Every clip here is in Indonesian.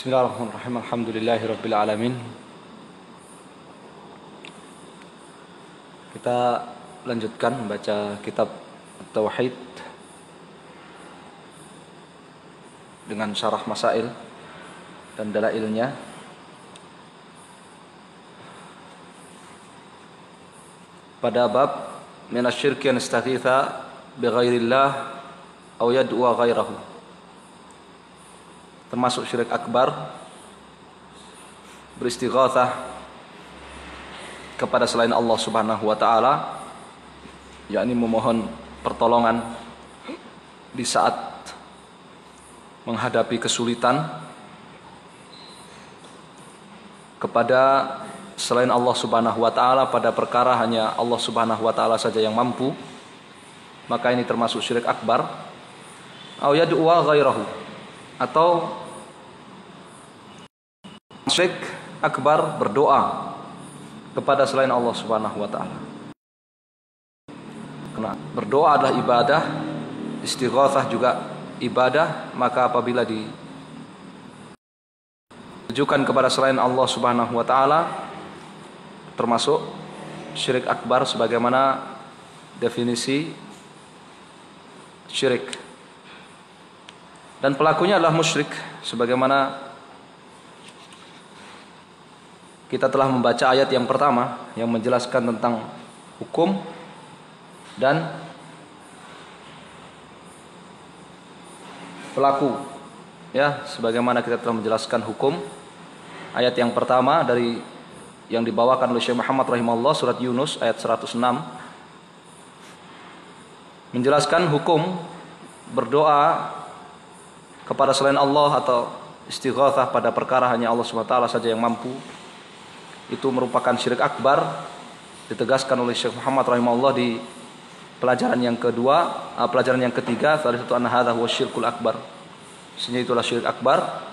Bismillahirrahmanirrahim. Alhamdulillahirabbil alamin. Kita lanjutkan membaca kitab Tauhid dengan syarah masail dan dalailnya. Pada bab minasyirki an istaghitha bighairillah aw yad'u ghairahu. Termasuk syirik akbar, beristighatsah kepada selain Allah Subhanahu wa taala, yakni memohon pertolongan di saat menghadapi kesulitan kepada selain Allah Subhanahu wa taala pada perkara hanya Allah Subhanahu wa taala saja yang mampu, maka ini termasuk syirik akbar. Au yad'u ghairahu, atau syirik akbar berdoa kepada selain Allah Subhanahu wa taala. Karena berdoa adalah ibadah, istighatsah juga ibadah, maka apabila ditujukan kepada selain Allah Subhanahu wa taala termasuk syirik akbar sebagaimana definisi syirik. Dan pelakunya adalah musyrik, sebagaimana kita telah membaca ayat yang pertama yang menjelaskan tentang hukum dan pelaku. Ya, sebagaimana kita telah menjelaskan hukum, ayat yang pertama dari yang dibawakan oleh Syekh Muhammad rahimahullah, surat Yunus ayat 106, menjelaskan hukum berdoa kepada selain Allah atau istighatsah pada perkara hanya Allah Subhanahu wa taala saja yang mampu. Itu merupakan syirik akbar, ditegaskan oleh Syekh Muhammad rahimahullah di pelajaran yang kedua, pelajaran yang ketiga, satu anna hadza huwa syirkul akbar. Sehingga itulah syirik akbar,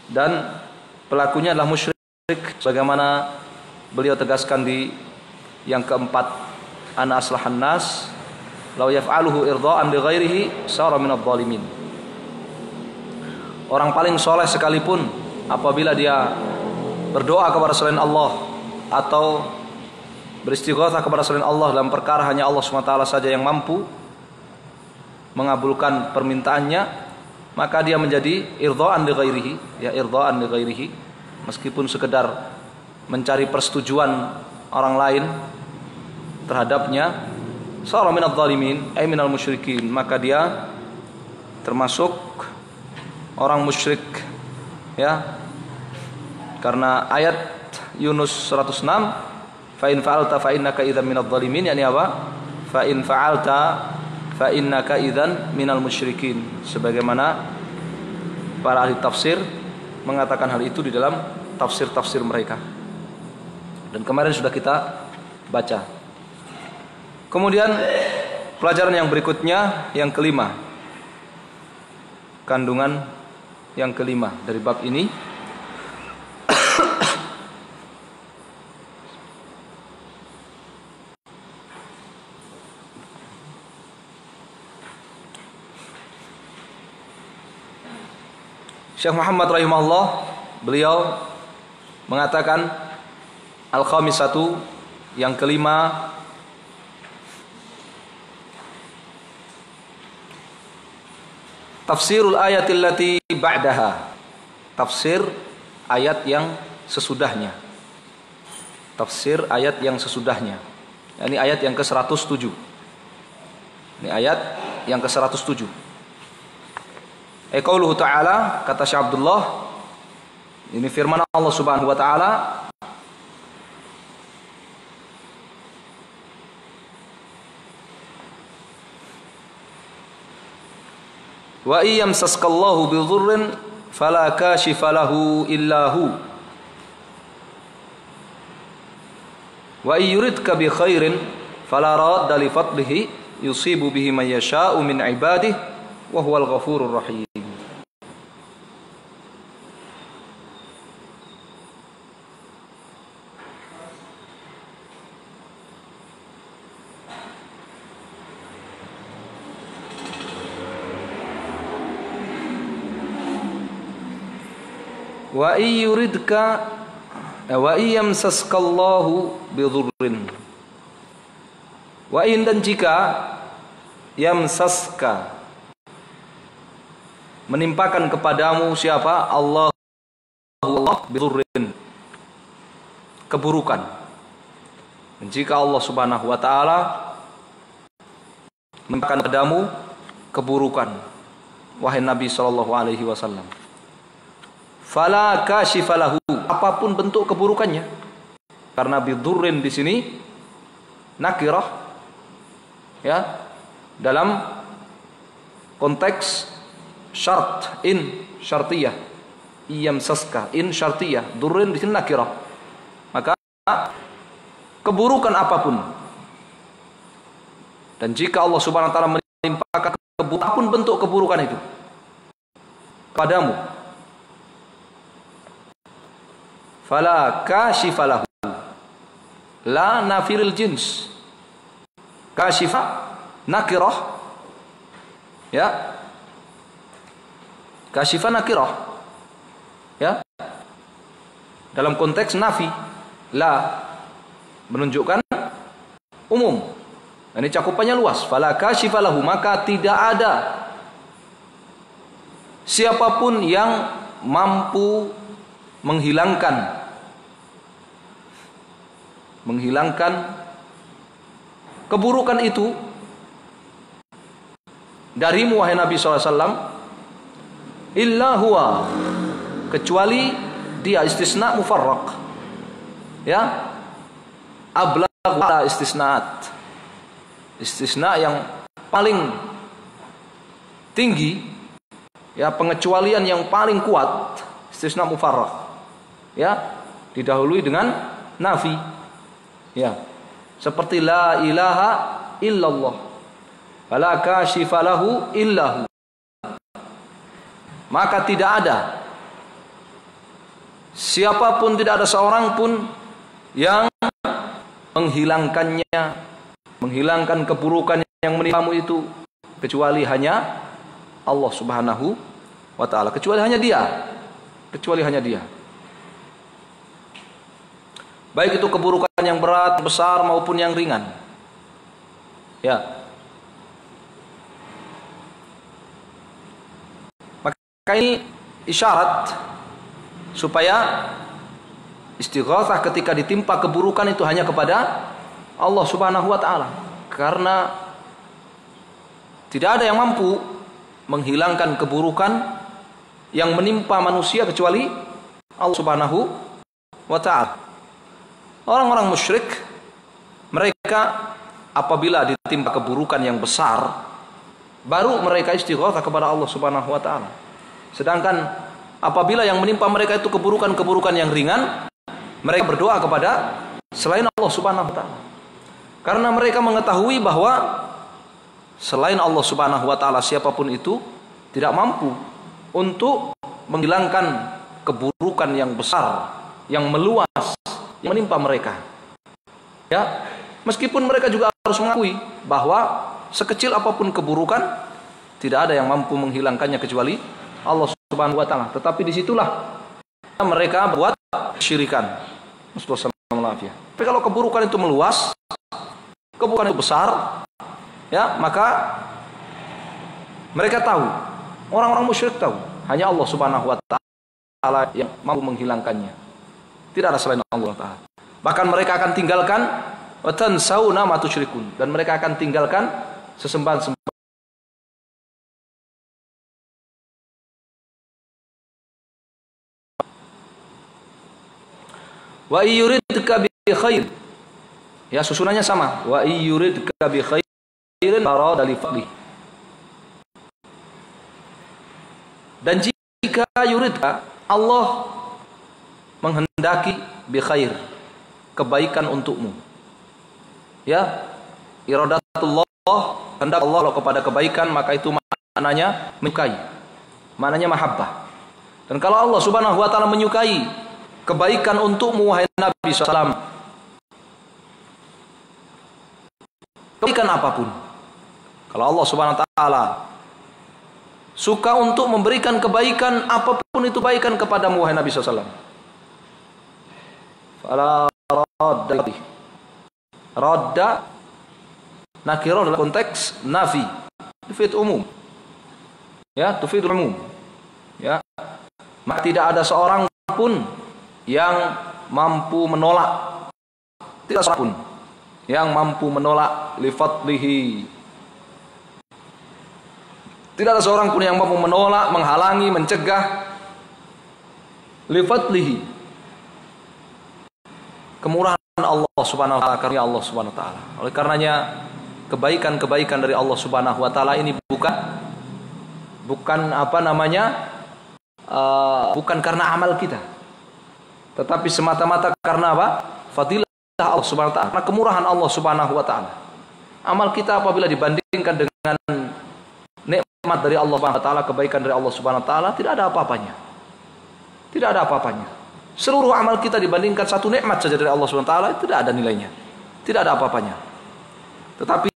dan pelakunya adalah musyrik, bagaimana beliau tegaskan di yang keempat, ana aslahan nas law yaf'aluhu irda'an li ghairihi sara minadh dhalimin. Orang paling soleh sekalipun apabila dia berdoa kepada selain Allah atau beristighatsah kepada selain Allah dalam perkara hanya Allah SWT saja yang mampu mengabulkan permintaannya, maka dia menjadi irdha'an li ghairihi, ya irdha'an li ghairihi, meskipun sekedar mencari persetujuan orang lain terhadapnya, sara minadh dhalimin ay minal musyrikin, maka dia termasuk orang musyrik, ya. Karena ayat Yunus 106, fa in fa'alta fa innaka idzan minadh dhalimin, yakni apa? Fa in fa'alta fa innaka idzan minal musyrikin. Sebagaimana para ahli tafsir mengatakan hal itu di dalam tafsir-tafsir mereka. Dan kemarin sudah kita baca. Kemudian pelajaran yang berikutnya, yang kelima. Kandungan yang kelima dari bab ini, Syekh Muhammad rahimahullah, beliau mengatakan al-khamisatu, yang kelima, tafsirul ayatil lati ba'daha, tafsir ayat yang sesudahnya, tafsir ayat yang sesudahnya. Ini ayat yang ke-107. Ini ayat yang ke-107. Qauluhu ta'ala, kata Syekh Abdullah, ini firman Allah Subhanahu wa taala, wa iyamsaskallahu bidhurrin fala kashifa lahu illa hu wa yuridka bi khairin fala radda li fadlihi yusibu bihi man yasha'u min ibadihi wa huwal ghafurur rahim. Wa iyuridka wa iyamsaskallahu bidhurrin. Wa in, dan jika yamsaska, menimpakan kepadamu siapa? Allah bidhurrin, keburukan. Dan jika Allah Subhanahu wa taala menimpakan kepadamu keburukan, wahai Nabi sallallahu alaihi wasallam, fala kashifalahu, apapun bentuk keburukannya. Karena bidhurrin di sini nakirah, ya, dalam konteks syarat, in syartiyah, iyamsaska in syartiyah, durrin di sini nakirah. Maka keburukan apapun, dan jika Allah Subhanahu wa taala menimpakan apapun bentuk keburukan itu padamu, fala kashifalahu, la nafiril jins, kashifa nakirah, ya, kashifa nakirah, ya, dalam konteks nafi, la menunjukkan umum. Ini cakupannya luas. Fala kashifalahu, maka tidak ada siapapun yang mampu menghilangkan keburukan itu darimu, wahai Nabi SAW, illa huwa, kecuali dia, istisna mufarraq, ya, ablagh istisnaat, istisna yang paling tinggi, ya, pengecualian yang paling kuat, istisna mufarraq, ya, didahului dengan nafi, ya, seperti la ilaha illallah, fala kashifalahu illahu, maka tidak ada siapapun, tidak ada seorang pun yang menghilangkan keburukan yang menimpamu itu, kecuali hanya Allah Subhanahu wa taala, kecuali hanya Dia, baik itu keburukan yang berat, besar maupun yang ringan, ya. Maka ini isyarat supaya istighatsah ketika ditimpa keburukan itu hanya kepada Allah Subhanahu wa taala, karena tidak ada yang mampu menghilangkan keburukan yang menimpa manusia kecuali Allah Subhanahu wa taala. Orang-orang musyrik, mereka apabila ditimpa keburukan yang besar, baru mereka istighatsah kepada Allah Subhanahu wa taala. Sedangkan apabila yang menimpa mereka itu keburukan-keburukan yang ringan, mereka berdoa kepada selain Allah Subhanahu wa taala. Karena mereka mengetahui bahwa selain Allah Subhanahu wa taala, siapapun itu tidak mampu untuk menghilangkan keburukan yang besar, yang meluas, yang menimpa mereka. Ya, meskipun mereka juga harus mengakui bahwa sekecil apapun keburukan, tidak ada yang mampu menghilangkannya kecuali Allah Subhanahu wa taala. Tetapi disitulah mereka buat syirikan. Tapi kalau keburukan itu meluas, keburukan itu besar, ya, maka mereka tahu, orang-orang musyrik tahu, hanya Allah Subhanahu wa taala yang mampu menghilangkannya. Tidak ada selain Allah taala. Bahkan mereka akan tinggalkan wa tansawna ma tusyrikun, dan mereka akan tinggalkan sesembahan-sembahan wa yuridka bi khair. Ya, susunannya sama. Wa yuridka bi khairin arada li fadli. Dan jika yuridka, Allah menghendaki bi khair, kebaikan untukmu. Ya, iradatullah, kehendak Allah kepada kebaikan, maka itu maknanya menyukai. Maknanya mahabbah. Dan kalau Allah Subhanahu wa taala menyukai kebaikan untukmu, wahai Nabi SAW, kebaikan apapun, kalau Allah Subhanahu wa taala suka untuk memberikan kebaikan apapun itu kebaikan kepada wahai Nabi SAW. Fala radda. Radda nakirah dalam konteks nafi, tufid umum. Ya, tufidul umum. Ya. Maka tidak ada seorang pun yang mampu menolak. Tidak seorang pun yang mampu menolak li fadlihi. Tidak ada seorang pun yang mampu menolak, menghalangi, mencegah li fadlihi, kemurahan Allah Subhanahu wa taala, karunia Allah Subhanahu wa taala. Oleh karenanya kebaikan-kebaikan dari Allah Subhanahu wa taala ini bukan apa namanya? Bukan karena amal kita, tetapi semata-mata karena apa? Fadilah Allah Subhanahu wa taala, karena kemurahan Allah Subhanahu wa taala. Amal kita apabila dibandingkan dengan nikmat dari Allah Subhanahu wa taala, kebaikan dari Allah Subhanahu wa taala, tidak ada apa-apanya. Tidak ada apa-apanya. Seluruh amal kita dibandingkan satu nikmat saja dari Allah Subhanahu wa taala, tidak ada nilainya. Tidak ada apa-apanya. Tetapi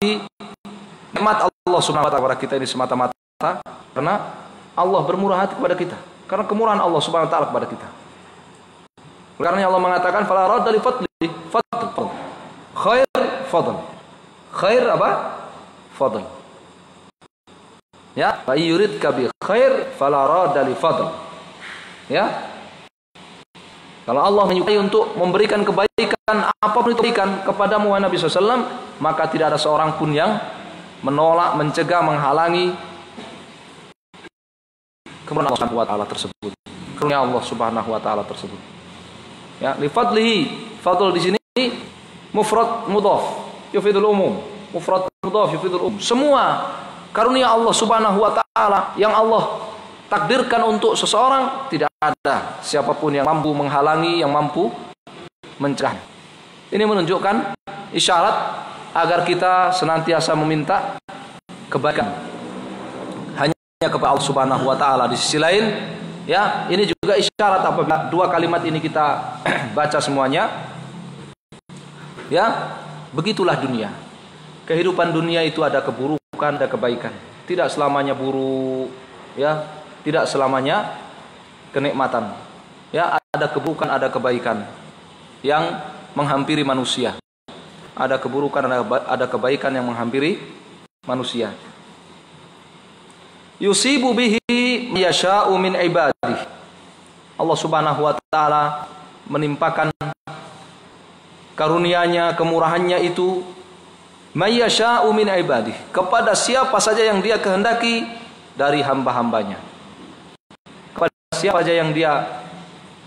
nikmat Allah Subhanahu wa taala kepada kita ini semata-mata karena Allah bermurah hati kepada kita, karena kemurahan Allah Subhanahu wa taala kepada kita. Karena Allah mengatakan fala radda li fadli, fadl. Khair fadl. Khair apa? Fadl. Ya, fa yuridka bi khair fala radda li fadl. Ya. Kalau Allah menyukai untuk memberikan kebaikan apapun itu kebaikan kepada Muhammad Nabi SAW, maka tidak ada seorang pun yang menolak, mencegah, menghalangi kemurahan Allah Subhanahu wa taala tersebut. Karunia Allah Subhanahu wa taala tersebut. Ya, li fadlihi, fadl di sini mufrad mudhaf yufidul umum. Mufrad mudhaf yufidul umum. Semua karunia Allah Subhanahu wa taala yang Allah takdirkan untuk seseorang, tidak ada siapapun yang mampu menghalangi, yang mampu mencegah. Ini menunjukkan isyarat agar kita senantiasa meminta kebaikan hanya kepada Allah Subhanahu wa taala. Di sisi lain, ya, ini juga isyarat apabila dua kalimat ini kita baca semuanya. Ya, begitulah dunia. Kehidupan dunia itu ada keburukan, ada kebaikan. Tidak selamanya buruk, ya. Tidak selamanya kenikmatan. Ya, ada keburukan, ada kebaikan yang menghampiri manusia. Ada keburukan, ada kebaikan yang menghampiri manusia. Yusibu bihi yasha'u min ibadihi. Allah Subhanahu wa taala menimpakan karunia-Nya, kemurahannya itu mayyasha'u min ibadihi, kepada siapa saja yang Dia kehendaki dari hamba-hambanya. Siapa saja yang Dia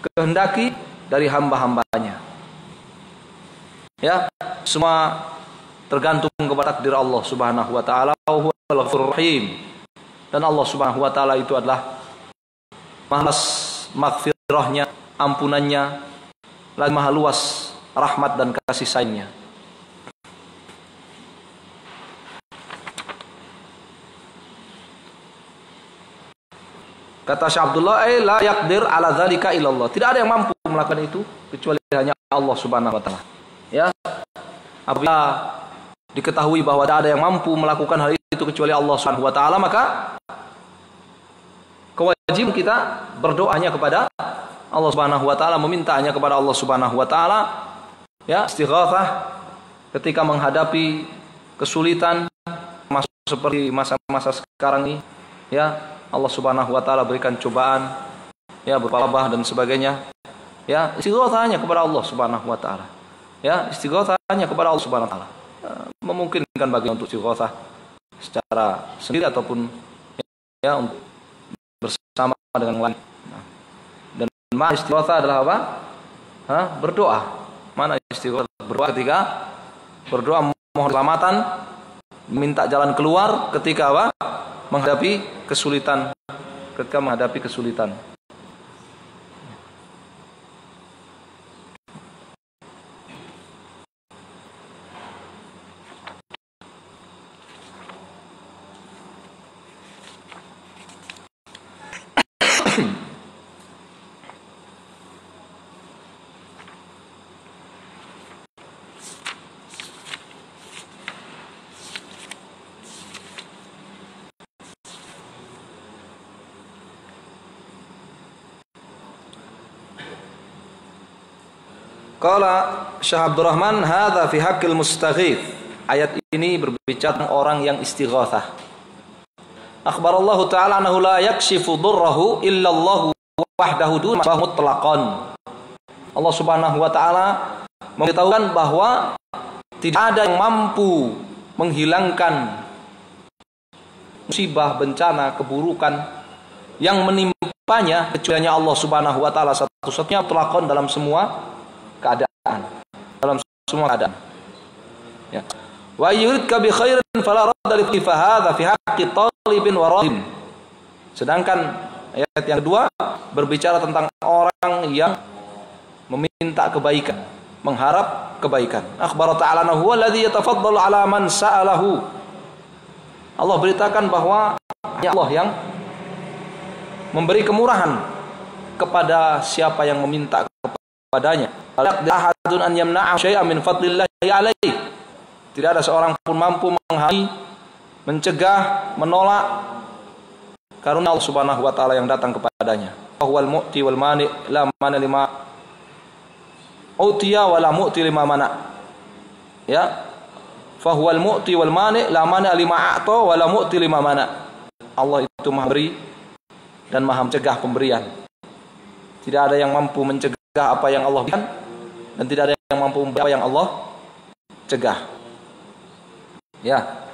kehendaki dari hamba-hambanya. Ya, semua tergantung kepada takdir Allah Subhanahu wa taala. Huwal Ghafurur Rahim. Dan Allah Subhanahu wa taala itu adalah Maha maghfirahnya, ampunannya, lagi Maha luas rahmat dan kasih sayangnya. Kata Syekh Abdullah, la yaqdir ala dzalika illallah. Tidak ada yang mampu melakukan itu kecuali hanya Allah Subhanahu wa taala. Ya. Apabila diketahui bahwa tidak ada yang mampu melakukan hal itu kecuali Allah Subhanahu wa taala, maka kewajiban kita berdoanya kepada Allah Subhanahu wa taala, memintanya kepada Allah Subhanahu wa taala, ya, istighatsah ketika menghadapi kesulitan, masuk seperti masa-masa sekarang ini, ya. Allah Subhanahu wa taala berikan cobaan, ya, berupa wabah dan sebagainya. Ya, istighatsahnya kepada Allah Subhanahu wa taala. Ya, istighatsahnya kepada Allah Subhanahu wa taala. Memungkinkan bagi untuk istighatsah secara sendiri ataupun, ya, untuk bersama dengan lain. Dan mana istighatsah adalah apa? Berdoa. Mana istighatsah? Berdoa ketika berdoa mohon keselamatan, minta jalan keluar ketika apa? Menghadapi kesulitan, ketika menghadapi kesulitan. Qala Syekh Abdurrahman, hadza fi haqqil mustaghith. Ayat ini berbicara tentang orang yang istighatsah. Akhbarallahu ta'ala annahu la yakshifu dhurrahu illa Allah wahdahu dun mutlaqan. Allah Subhanahu wa taala memberitahukan bahwa tidak ada yang mampu menghilangkan musibah, bencana, keburukan yang menimpanya kecuali Allah Subhanahu wa taala satu-satunya mutlaqan dalam semua keadaan. Dalam semua keadaan. Ya. Wa yuridka bi khairin fala radda li fa hadza fi haqqi talibin wa radin. Sedangkan ayat yang kedua berbicara tentang orang yang meminta kebaikan, mengharap kebaikan. Akhbar ta'ala huwa alladhi yatafaddalu ala man sa'alahu. Allah beritakan bahwa Allah yang memberi kemurahan kepada siapa yang meminta kepadanya. Ahadun an yamna'a syai'an min fadlillahi alaihi. Tidak ada seorang pun mampu menghalangi, mencegah, menolak karunia Allah Subhanahu wa taala yang datang kepadanya. Huwal mu'ti wal mani la mana lima utiya wala mu'ti lima mana. Ya. Fa huwal mu'ti wal mani la mana lima a'ta wala mu'ti lima mana. Allah itu Maha beri dan Maha mencegah pemberian. Tidak ada yang mampu mencegah apa yang Allah berikan dan tidak ada yang mampu memberi apa yang Allah cegah. Ya.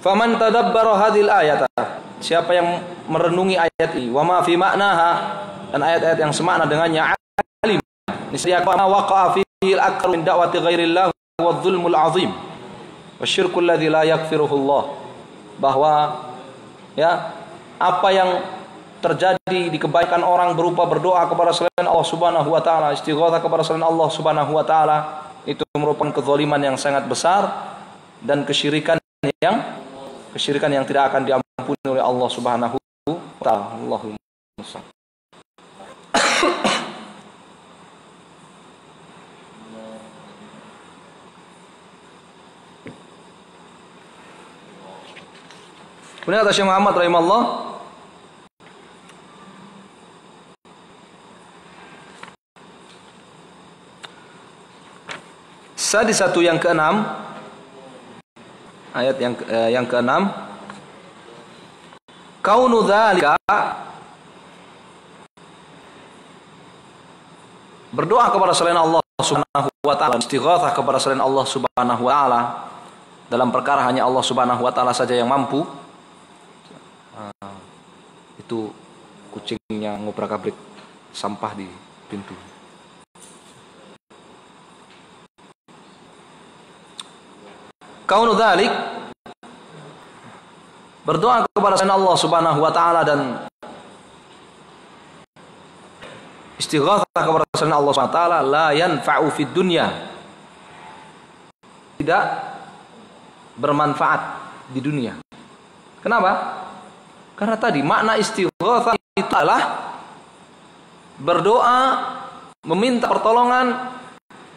Faman tadabbara hadhil ayata, siapa yang merenungi ayat ini, wa ma fi ma'naha, dan ayat-ayat yang semakna dengannya, alim nisya ma waqa'a fihi al-akthar min da'wati ghairillah wa dzulmul 'azim wa syirku alladzi la yaghfiruhu Allah, bahwa ya apa yang terjadi di kebaikan orang berupa berdoa kepada selain Allah Subhanahu wa taala, istighatsah kepada selain Allah Subhanahu wa taala, itu merupakan kezaliman yang sangat besar dan kesyirikan yang tidak akan diampuni oleh Allah Subhanahu wa taala. Allahumma shalli. Kemudian kata Syekh Muhammad rahimahullah, sadisatu yang keenam, ayat yang keenam, kaunu dzalika, berdoa kepada selain Allah Subhanahu wa taala, istighatsah kepada selain Allah Subhanahu wa taala dalam perkara hanya Allah Subhanahu wa taala saja yang mampu. Itu kucingnya ngobrak-abrik sampah di pintu. Kaunu dzalik, berdoa kepada selain Allah Subhanahu wa taala dan istighatsah kepada selain Allah Subhanahu wa taala la yanfa'u fid dunya, tidak bermanfaat di dunia. Kenapa? Karena tadi makna istighatsah itu adalah berdoa meminta pertolongan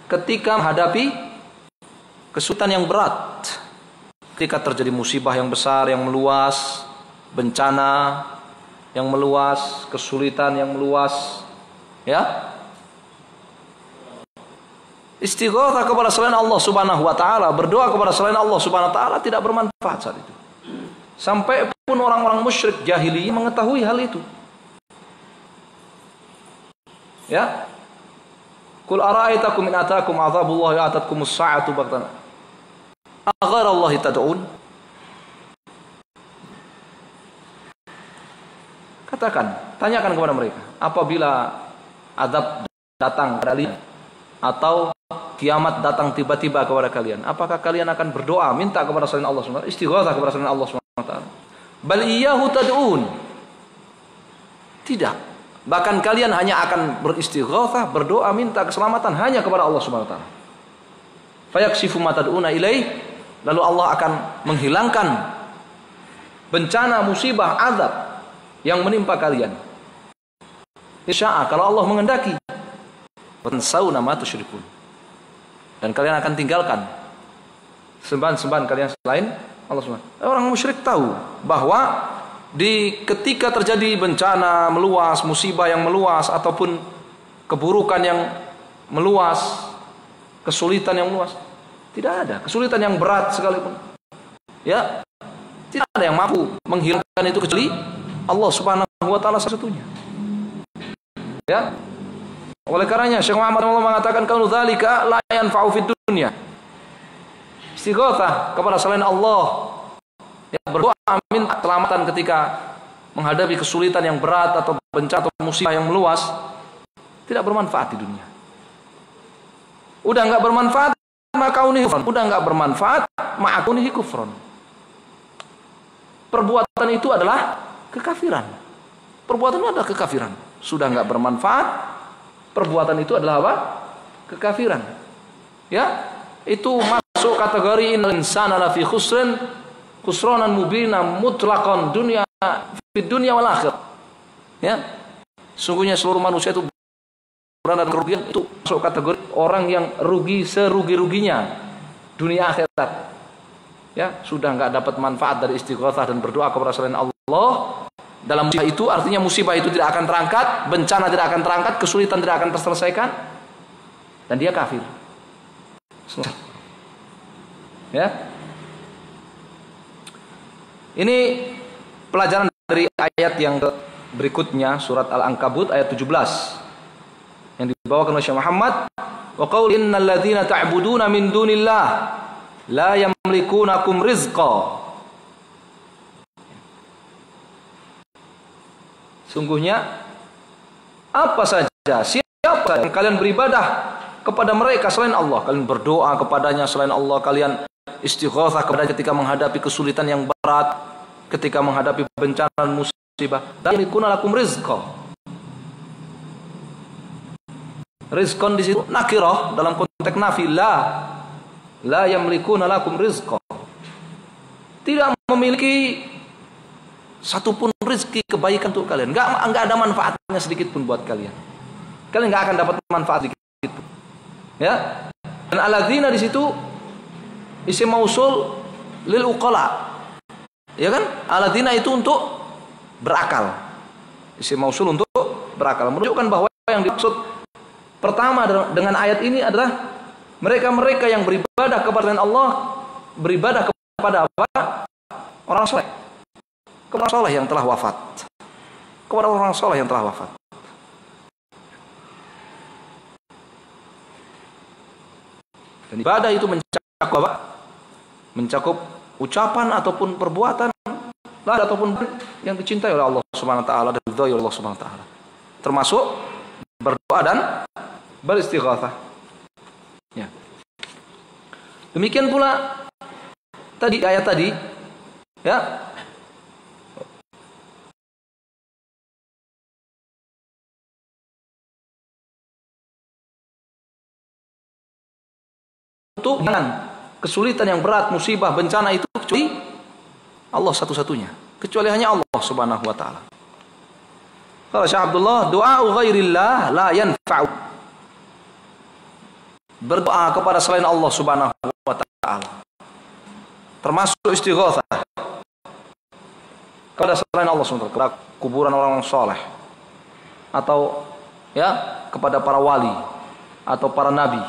ketika menghadapi kesulitan yang berat, ketika terjadi musibah yang besar, yang meluas, bencana yang meluas, kesulitan yang meluas, ya. Istighatsah kepada selain Allah Subhanahu wa taala, berdoa kepada selain Allah Subhanahu wa taala tidak bermanfaat saat itu. Sampai pun orang-orang musyrik jahiliyah mengetahui hal itu. Ya. Qul ara'aitakum in ataakum 'adzabullahi wa atatkumus sa'atu baghtatan agharallahi tad'un. Katakan, tanyakan kepada mereka, apabila azab datang kepada kalian atau kiamat datang tiba-tiba kepada kalian, apakah kalian akan berdoa minta kepada selain Allah Subhanahu wa taala, istighatsah kepada selain Allah Subhanahu wa taala? Bal iyyahu tad'un. Tidak. Bahkan kalian hanya akan beristighatsah, berdoa minta keselamatan hanya kepada Allah Subhanahu wa taala. Fayakshifu ma tad'una ilaih, lalu Allah akan menghilangkan bencana, musibah, azab yang menimpa kalian. Insya Allah, kalau Allah mengendaki. Wansawna ma tusyrikun. Dan kalian akan tinggalkan sembahan-sembahan kalian selain Allah Subhanahu. Orang musyrik tahu bahwa ketika terjadi bencana meluas, musibah yang meluas ataupun keburukan yang meluas, kesulitan yang meluas, tidak ada kesulitan yang berat sekalipun. Ya, tidak ada yang mampu menghilangkan itu kecuali Allah Subhanahu wa taala satu-satunya. Ya. Oleh karenanya Syekh Muhammad mengatakan kalau dzalika la yanfa'u fid dunya. Istighatsah kepada selain Allah, ya, berdoa minta keselamatan ketika menghadapi kesulitan yang berat atau bencana atau musibah yang meluas, tidak bermanfaat di dunia. Udah enggak bermanfaat maka kufrun. Udah enggak bermanfaat maka kufrun. Perbuatan itu adalah kekafiran. Perbuatan itu adalah kekafiran. Sudah enggak bermanfaat, perbuatan itu adalah apa? Kekafiran. Ya, itu masuk kategori innal insana lafi khusranan mubina mutlaqan dunya fid dunya wal akhir. Ya. Sungguhnya seluruh manusia itu berada dalam kerugian, itu masuk kategori orang yang rugi serugi-ruginya dunia akhirat. Ya, sudah enggak dapat manfaat dari istighatsah dan berdoa kepada selain Allah. Dalam musibah itu artinya musibah itu tidak akan terangkat, bencana tidak akan terangkat, kesulitan tidak akan terselesaikan, dan dia kafir. Ya. Ini pelajaran dari ayat yang berikutnya, surat Al-Ankabut ayat 17 yang dibawakan oleh Syekh Muhammad, wa qaul innal ladzina ta'buduna min dunillah la yamlikunakum rizqa. Sungguhnya apa saja, siapa yang kalian beribadah kepada mereka selain Allah, kalian berdoa kepadanya selain Allah, kalian istighatsah kepada ketika menghadapi kesulitan yang berat, ketika menghadapi bencana musibah, la yamlikuna lakum rizqa. Rizqan di situ nakirah dalam konteks nafi, la yamlikuna lakum rizqa. Tidak memiliki satupun rezeki kebaikan untuk kalian, enggak ada manfaatnya sedikit pun buat kalian. Kalian enggak akan dapat manfaat sedikit pun. Ya. Dan alladzina di situ isim mausul lil uqala. Ya kan? Alladzina itu untuk berakal. Isim mausul untuk berakal, menunjukkan bahwa yang dimaksud pertama dengan ayat ini adalah mereka-mereka yang beribadah kepada Allah, beribadah kepada apa? Orang saleh. Kepada orang saleh yang telah wafat. Kepada orang saleh yang telah wafat. Dan ibadah itu mencakup apa? Mencakup ucapan ataupun perbuatan ataupun yang dicintai oleh Allah Subhanahu wa taala dan diridhai oleh Allah Subhanahu wa taala. Termasuk berdoa dan beristighatsah. Ya. Demikian pula tadi ayat tadi, ya. Untuk jangan kesulitan yang berat, musibah, bencana itu kecuali Allah satu-satunya, kecuali hanya Allah Subhanahu wa taala. Kalau Syekh Abdullah, doa ghairillah la yanfa'u. Berdoa kepada selain Allah Subhanahu wa taala, termasuk istighatsah kepada selain Allah Subhanahu wa taala, kepada kuburan orang saleh, atau ya kepada para wali atau para nabi,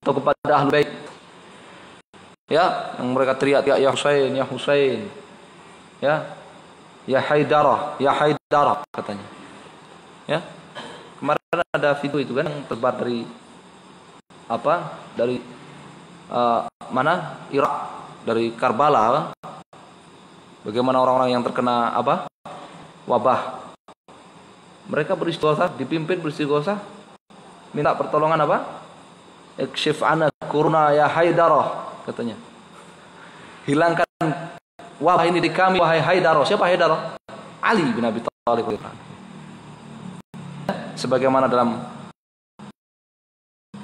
atau kepada ahlu bait, ya, yang mereka teriak ya Husain, ya Husain, ya Haidarah, ya Haidarah katanya. Ya, kemarin ada video itu kan yang tersebar dari apa? Dari mana? Irak, dari Karbala. Bagaimana orang-orang yang terkena apa? Wabah. Mereka beristighatsah, dipimpin beristighatsah, minta pertolongan apa? Ikshif ana kurna ya Haidarah katanya. Hilangkan wabah ini di kami wahai Haidarah. Siapa Haidarah? Ali bin Abi Thalib. Sebagaimana dalam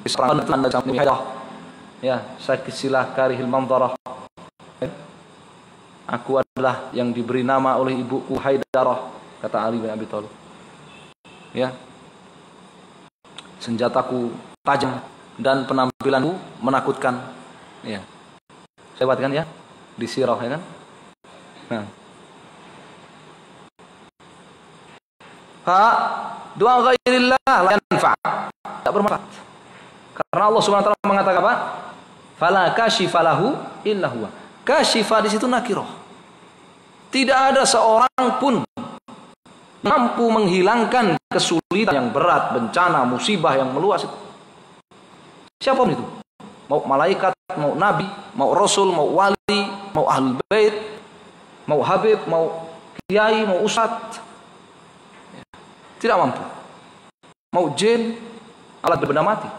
Isra Haidarah, ya, sakisilah karihil manzarah. Aku adalah yang diberi nama oleh ibuku Haidarah, kata Ali bin Abi Thalib. Ya. Senjataku tajam dan penampilanku menakutkan. Ya. Saya buatkan ya di sirah, ya kan? Nah. doa ghairillah la yanfa', tidak bermanfaat. Karena Allah Subhanahu wa taala mengatakan apa? Fala kashifa lahu illa huwa. Kashifa di situ nakirah. Tidak ada seorang pun mampu menghilangkan kesulitan yang berat, bencana, musibah yang meluas itu. Siapapun itu. Mau malaikat, mau nabi, mau rasul, mau wali, mau ahlul bait, mau habib, mau kiai, mau ustadz. Tidak mampu. Mau jin, alat berbenda mati.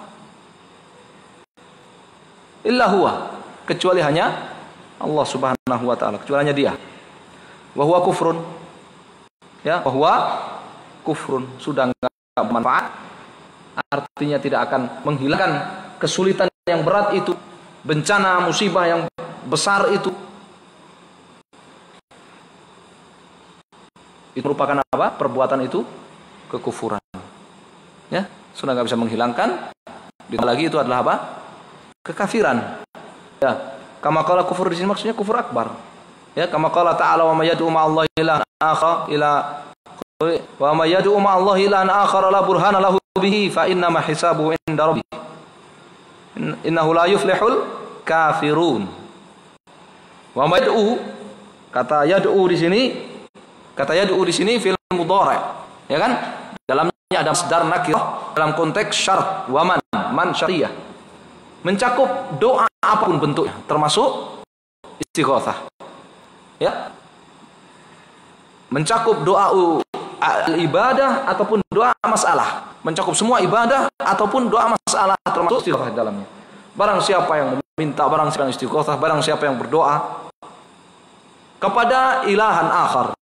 Illa huwa, kecuali hanya Allah Subhanahu wa taala, kecuali hanya Dia. Wa huwa kufrun. Ya, wa huwa kufrun, sudah enggak bermanfaat. Artinya tidak akan menghilangkan kesulitan yang berat itu, bencana, musibah yang besar itu. Itu merupakan apa? Perbuatan itu kekufuran. Ya, sudah enggak bisa menghilangkan. Ditambah lagi itu adalah apa? Kekafiran. Ya, kama qala kufur di sini maksudnya kufur akbar. Ya, kama qala ta'ala wa may yad'u ma'allahi ilahan akhar ila wa may yad'u ma'allahi ilahan akhar la burhana lahu bihi fa inna ma hisabuhu inda rabbih. Innahu la yuflihul kafirun. Wa may yad'u, kata yad'u di sini fil mudhari', ya kan? Dalamnya ada masdar nakirah dalam konteks syarat wa man syariyah. Mencakup doa apapun bentuknya, termasuk istighatsah. Ya. Mencakup doa ibadah ataupun doa masalah. Mencakup semua ibadah ataupun doa masalah, termasuk istighatsah dalamnya. Barang siapa yang meminta, barang siapa yang istighatsah, barang siapa yang berdoa kepada ilahan akhar,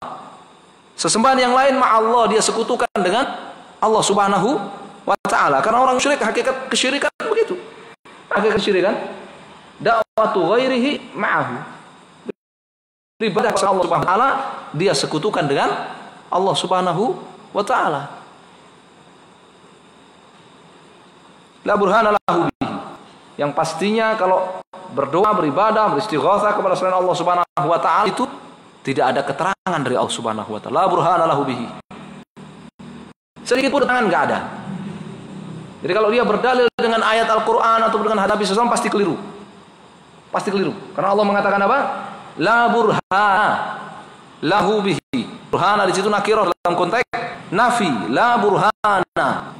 sesembahan yang lain ma'allah, dia sekutukan dengan Allah Subhanahu wa taala. Karena orang musyrik, hakikat kesyirikan begitu. Hakikat kesyirikan da'watu ghairihi ma'ahu. Ibadah kepada Allah Subhanahu wa taala dia sekutukan dengan Allah Subhanahu wa taala. La burhana lahu bihi. Yang pastinya kalau berdoa, beribadah, beristighatsah kepada selain Allah Subhanahu wa taala itu tidak ada keterangan dari Allah Subhanahu wa taala. La burhana lahu bihi. Sedikit pun keterangan enggak ada. Jadi kalau dia berdalil dengan ayat Al-Quran atau dengan hadis Nabi SAW pasti keliru. Pasti keliru. Karena Allah mengatakan apa? La burhana lahu bihi. Burhana di situ nakirah dalam konteks nafi. La burhana.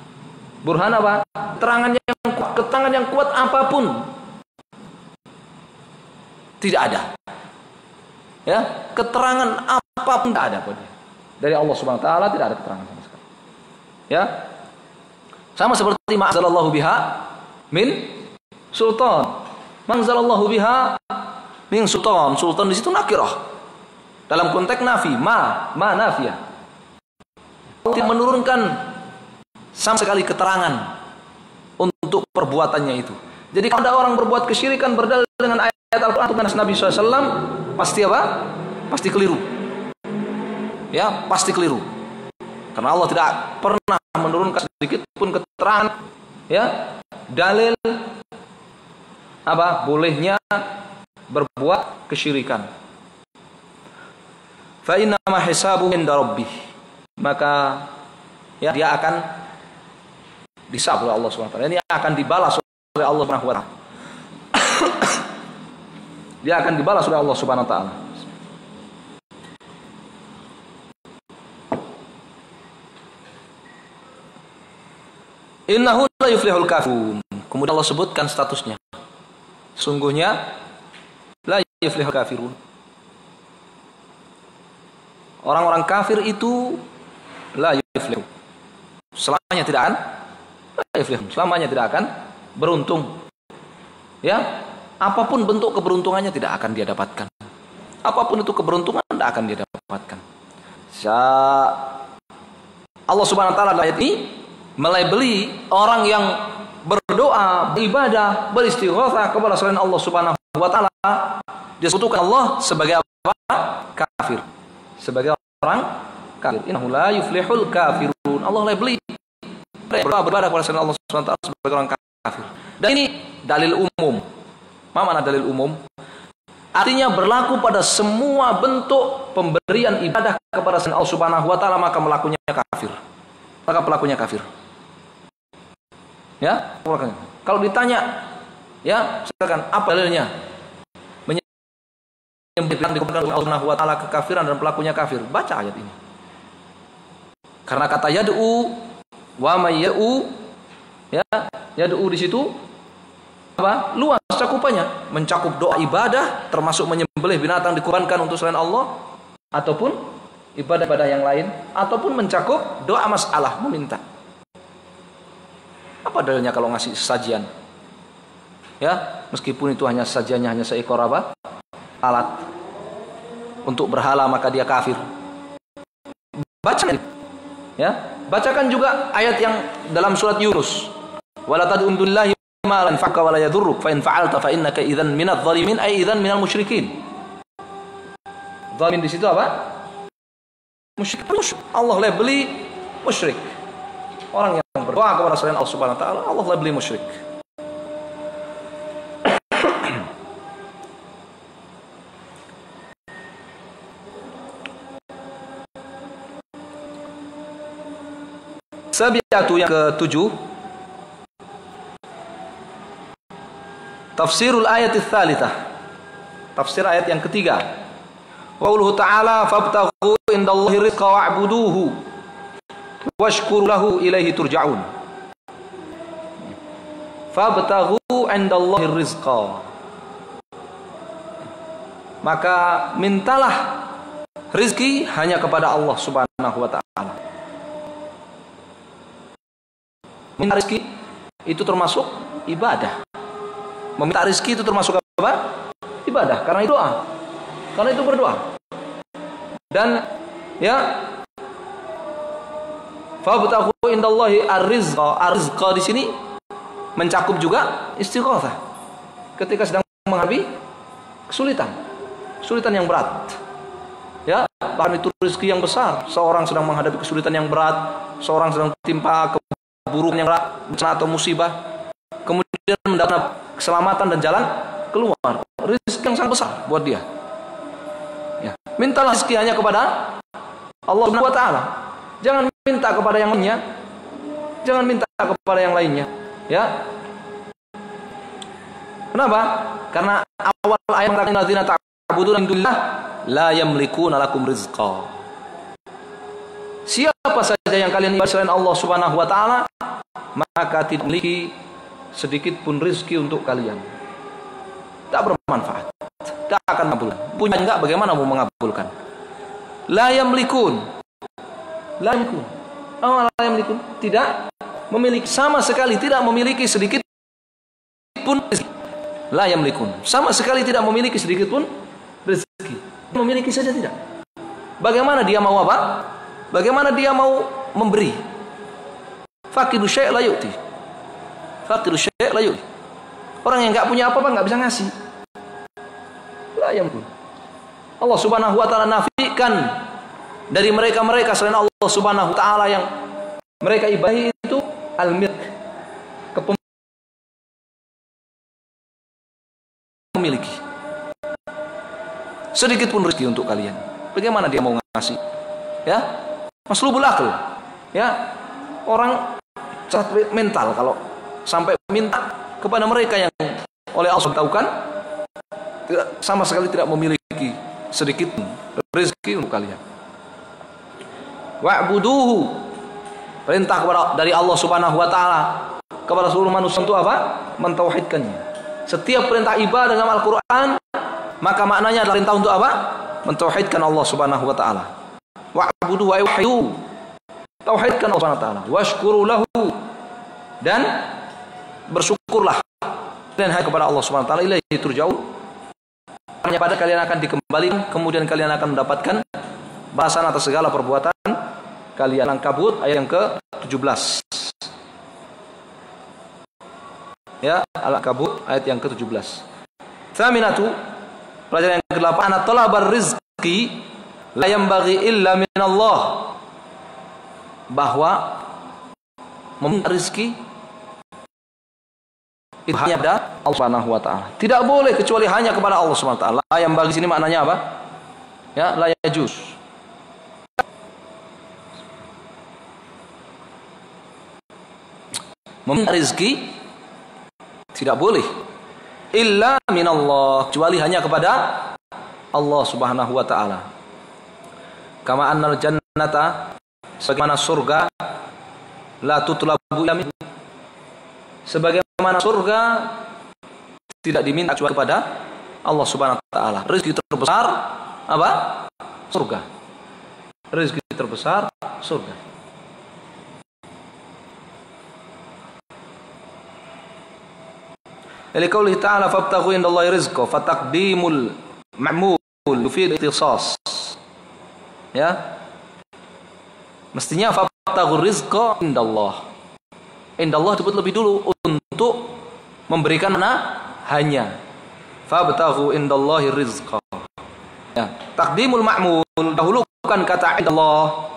Burhana apa? Keterangan yang kuat, keterangan yang kuat apapun tidak ada. Ya, keterangan apapun tidak ada pada dia. Dari Allah Subhanahu wa taala tidak ada keterangan sama sekali. Ya. Sama seperti ma'anzalallahu biha min sultan. Ma'anzalallahu biha min sultan. Sultan di situ nakirah. Dalam konteks nafi, ma nafiyah. Tidak menurunkan sama sekali keterangan untuk perbuatannya itu. Jadi kalau ada orang berbuat kesyirikan berdalil dengan ayat Al-Quran atau Nabi SAW, pasti apa? Pasti keliru. Ya, pasti keliru. Karena Allah tidak pernah menurunkan sedikit pun keterangan, ya, dalil apa? Bolehnya berbuat kesyirikan. Fa inna ma hisabuhu inda rabbih. Maka ya dia akan disab oleh Allah Subhanahu wa taala. Ini akan dibalas oleh Allah Subhanahu wa taala. Dia akan dibalas oleh Allah Subhanahu wa taala. Innahu la yuflihul kafirun. Kemudian Allah sebutkan statusnya. Sungguhnya la yuflihul kafirun. Orang-orang kafir itu la yuflihu. Selamanya tidak akan la yuflihu. Selamanya tidak akan beruntung. Ya, apapun bentuk keberuntungannya tidak akan dia dapatkan. Apapun itu keberuntungan tidak akan dia dapatkan. Allah Subhanahu wa taala ayat ini melabeli orang yang berdoa, beribadah, beristighatsah kepada selain Allah Subhanahu wa taala, dia sebutkan Allah sebagai apa? Kafir. Sebagai orang kafir. Innahu la yuflihul kafirun. Allah labeli berdoa, beribadah kepada selain Allah Subhanahu wa taala sebagai orang kafir. Dan ini dalil umum. Apa makna dalil umum? Artinya berlaku pada semua bentuk pemberian ibadah kepada selain Allah Subhanahu wa taala maka melakukannya kafir. maka pelakunya kafir. Ya, kalau ditanya, ya, silakan apa dalilnya? Menyebutkan Allah Subhanahu wa taala kekafiran dan pelakunya kafir. Baca ayat ini. Karena kata yad'u wa may yad'u, ya, yad'u di situ apa? Luas cakupannya, mencakup doa ibadah termasuk menyembelih binatang dikurbankan untuk selain Allah ataupun ibadah-ibadah yang lain ataupun mencakup doa masalah meminta. Apa dalilnya kalau ngasih sajian? Ya, meskipun itu hanya sajiannya hanya seekor apa? Alat untuk berhala, maka dia kafir. Baca, ya, bacakan juga ayat yang dalam surat Yunus. Wala tad'u min dunillahi ma la yanfa'uka wa la yadhurruk fa in fa'alta fa innaka idzan minadh dhalimin ay idzan minal musyrikin. Zalimin di situ apa? Musyrik. Allah labeli musyrik. Orang yang berdoa kepada selain Allah Subhanahu wa taala, Allah labeli musyrik. Sabiatu yang ke-7, tafsirul ayat ats-tsalitsah. Tafsir ayat yang ketiga. Qauluhu ta'ala fabtaghu indallahi rizqa wa'buduhu washkuru lahu ilaihi turja'un. Fabtaghu indallahi rizqa. Maka mintalah rizki hanya kepada Allah Subhanahu wa taala. Minta rizki itu termasuk ibadah. Meminta rizki itu termasuk apa? Ibadah. Karena itu doa. Karena itu berdoa. Dan ya, fabtaghu indallahi ar-rizqa. Ar-rizqa di sini mencakup juga istighatsah. Ketika sedang menghadapi kesulitan yang berat. Ya, bahkan itu rezeki yang besar. Seorang sedang menghadapi kesulitan yang berat, seorang sedang timpa keburukan yang berat, bencana atau musibah, kemudian mendapat keselamatan dan jalan keluar. Rezeki yang sangat besar buat dia. Ya, mintalah rezeki hanya kepada Allah Subhanahu wa taala. Jangan minta kepada yang lainnya. Jangan minta kepada yang lainnya. Ya. Kenapa? Karena awal ayat mengatakan alladzina ta'buduna min dunillah la yamlikuna lakum rizqa. Siapa saja yang kalian ibadah selain Allah Subhanahu wa taala, maka tidak memiliki sedikit pun rezeki untuk kalian. Tak bermanfaat. Tak akan mengabulkan. Punya enggak, bagaimana mau mengabulkan? La yamlikun. La yamlikun. Oh, la yamlikun. Tidak memiliki, sama sekali tidak memiliki sedikit pun rezeki. La yamlikun. Sama sekali tidak memiliki sedikit pun rezeki. Memiliki saja tidak. Bagaimana dia mau apa? Bagaimana dia mau memberi? Faqidu syai' la yu'ti. Faqidu syai' la yu'ti. Orang yang enggak punya apa-apa enggak bisa ngasih. La yamlikun. Allah Subhanahu wa taala nafikan dari mereka-mereka selain Allah Subhanahu wa taala yang mereka ibadahi itu al-milk, memiliki sedikit pun rezeki untuk kalian. Bagaimana dia mau ngasih? Ya, maslubul akal. Ya, orang cacat mental kalau sampai minta kepada mereka yang oleh Allah tahukan sama sekali tidak memiliki sedikit pun rezeki untuk kalian. Wa'buduhu, perintah kepada dari Allah Subhanahu wa taala kepada seluruh manusia untuk apa? Mentauhidkannya. Setiap perintah ibadah dalam Al-Quran, maka maknanya adalah perintah untuk apa? Mentauhidkan Allah Subhanahu wa taala. Wa'budu wa yuhidu. Tauhidkan Allah Subhanahu wa taala. Washkuru lahu. Dan bersyukurlah dan hanya kepada Allah Subhanahu wa taala, ilaihi turja'un. Hanya pada kalian akan dikembalikan, kemudian kalian akan mendapatkan balasan atas segala perbuatan kalian. Al-Ankabut ayat yang ke-17. Ya, Al-Ankabut ayat yang ke-17. Tsaminatu, pelajaran yang ke-8, ana talabar rizqi la yanbaghi illa min Allah. Bahwa meminta rezeki itu hanya kepada Allah Subhanahu wa taala. Tidak boleh kecuali hanya kepada Allah Subhanahu wa taala. La yanbaghi sini maknanya apa? Ya, la yajuz. meminta rezeki tidak boleh illa minallah, kecuali hanya kepada Allah Subhanahu wa taala. Kama annal jannata, sebagaimana surga, la tutlabu illa min, sebagaimana surga tidak diminta kecuali kepada Allah Subhanahu wa taala. Rezeki terbesar apa? Surga. Rezeki terbesar surga. Liqaulihi ta'ala fabtaghu indallahi rizqa, fataqdimul ma'mul fi ikhtisas. Ya. Mestinya fabtaghu rizqa indallah. Indallah disebut lebih dulu untuk memberikan mana? Hanya. Fabtaghu indallahi rizqa. Ya. Taqdimul ma'mul, dahulukan kata indallah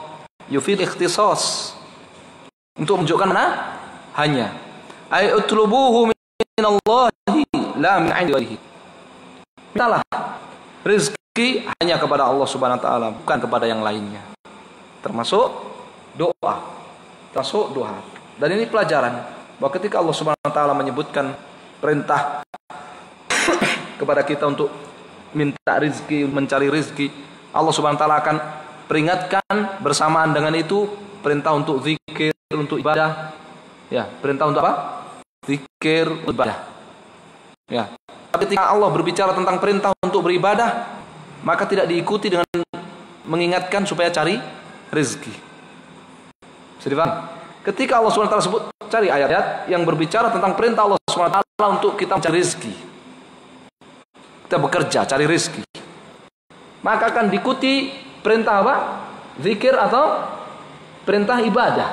yufid ikhtisas, untuk menunjukkan mana? Hanya. Ay utlubuhu minallahi la min 'indi ghairihi. Mintalah rezeki hanya kepada Allah Subhanahu wa taala, bukan kepada yang lainnya. Termasuk doa. Termasuk doa. Dan ini pelajaran bahwa ketika Allah Subhanahu wa taala menyebutkan perintah kepada kita untuk minta rezeki, mencari rezeki, Allah Subhanahu wa taala akan peringatkan bersamaan dengan itu perintah untuk zikir, untuk ibadah. Ya, perintah untuk apa? Zikir, ibadah. Ya. Tapi ketika Allah berbicara tentang perintah untuk beribadah, maka tidak diikuti dengan mengingatkan supaya cari rezeki. Bisa dipahami? Ketika Allah SWT sebut, cari ayat-ayat yang berbicara tentang perintah Allah SWT untuk kita mencari rezeki, kita bekerja, cari rezeki, maka akan diikuti perintah apa? Zikir atau perintah ibadah.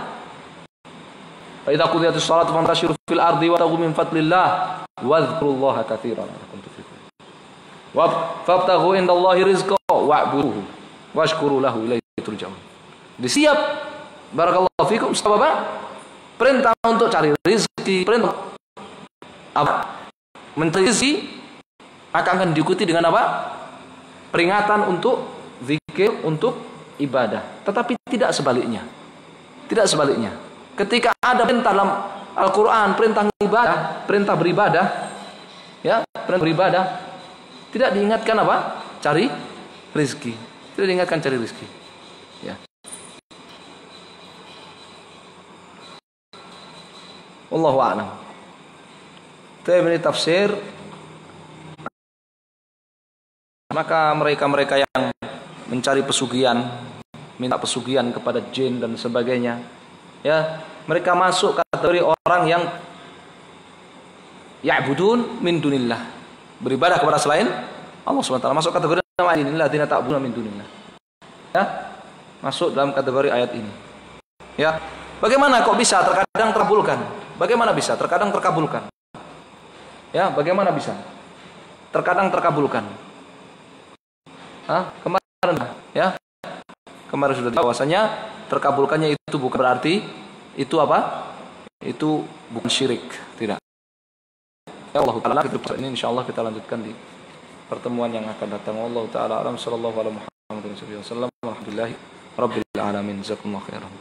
Fa idza qudiyatis shalatu fantashiru fil ardi wabtaghu min fadlillah wadhkurullaha katsiran la'allakum tuflihun. Wabtaghu indallahi rizqa wa'buduhu washkuru lahu ilaihi turja'un. Disiap barakallahu fikum sebab apa? Perintah untuk cari rezeki, perintah apa? Mencari rezeki akan diikuti dengan apa? Peringatan untuk zikir, untuk ibadah. Tetapi tidak sebaliknya. Tidak sebaliknya. Ketika ada perintah dalam Al-Quran, perintah ibadah, perintah beribadah, ya, perintah beribadah, tidak diingatkan apa? Cari rezeki. Tidak diingatkan cari rezeki. Ya. Wallahu a'lam. Ini tafsir. Maka mereka-mereka yang mencari pesugihan, minta pesugihan kepada jin dan sebagainya, ya, mereka masuk kategori orang yang ya'budun min dunillah, beribadah kepada selain Allah SWT. Masuk kategori alladzina ta'buduna min dunillah. Ya, masuk dalam kategori ayat ini. Ya. Bagaimana kok bisa terkadang terkabulkan? Bagaimana bisa terkadang terkabulkan? Ya, bagaimana bisa terkadang terkabulkan? Kemarin ya, kemarin sudah bahwasanya terkabulkannya itu bukan berarti itu apa? Itu bukan syirik, tidak. Ya Allah Taala, ini insyaallah kita lanjutkan di pertemuan yang akan datang. Allah Taala alam, sallallahu alaihi wasallam, alhamdulillah rabbil alamin, jazakumullahu khairan.